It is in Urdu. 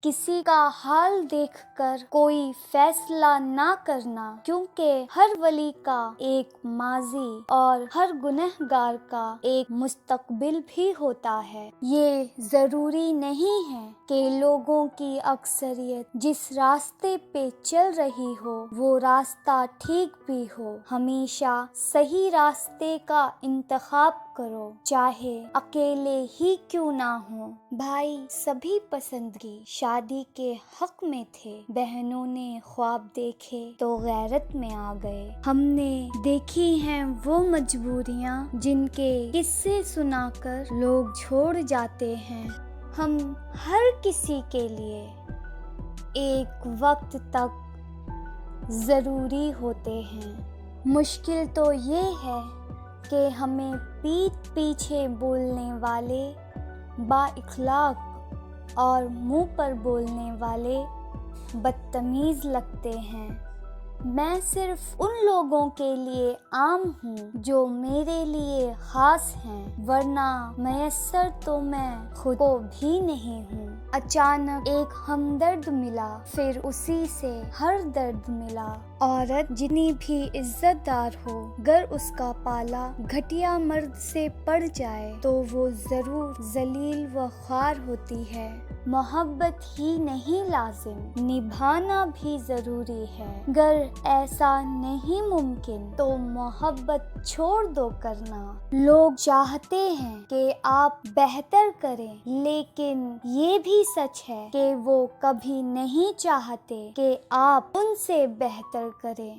کسی کا حال دیکھ کر کوئی فیصلہ نہ کرنا، کیونکہ ہر ولی کا ایک ماضی اور ہر گنہگار کا ایک مستقبل بھی ہوتا ہے۔ یہ ضروری نہیں ہے کہ لوگوں کی اکثریت جس راستے پہ چل رہی ہو وہ راستہ ٹھیک بھی ہو۔ ہمیشہ صحیح راستے کا انتخاب کرو، چاہے اکیلے ہی کیوں نہ ہو۔ بھائی سبھی پسند کی شادی کے حق میں تھے، بہنوں نے خواب دیکھے تو غیرت میں آ گئے۔ ہم نے دیکھی ہیں وہ مجبوریاں جن کے قصے سنا کر لوگ چھوڑ جاتے ہیں۔ ہم ہر کسی کے لیے ایک وقت تک ضروری ہوتے ہیں۔ مشکل تو یہ ہے کہ ہمیں پیٹھ پیچھے بولنے والے با اخلاق اور منہ پر بولنے والے بدتمیز لگتے ہیں۔ میں صرف ان لوگوں کے لیے عام ہوں جو میرے لیے خاص ہیں، ورنہ میسر تو میں خود کو بھی نہیں ہوں۔ اچانک ایک ہمدرد ملا، پھر اسی سے ہر درد ملا۔ عورت جتنی بھی عزت دار ہو، گر اس کا پالا گھٹیا مرد سے پڑ جائے تو وہ ضرور ذلیل و خوار ہوتی ہے۔ محبت ہی نہیں لازم، نبھانا بھی ضروری ہے۔ گر ایسا نہیں ممکن تو محبت چھوڑ دو کرنا۔ لوگ چاہتے ہیں کہ آپ بہتر کریں، لیکن یہ بھی سچ ہے کہ وہ کبھی نہیں چاہتے کہ آپ ان سے بہتر کریں۔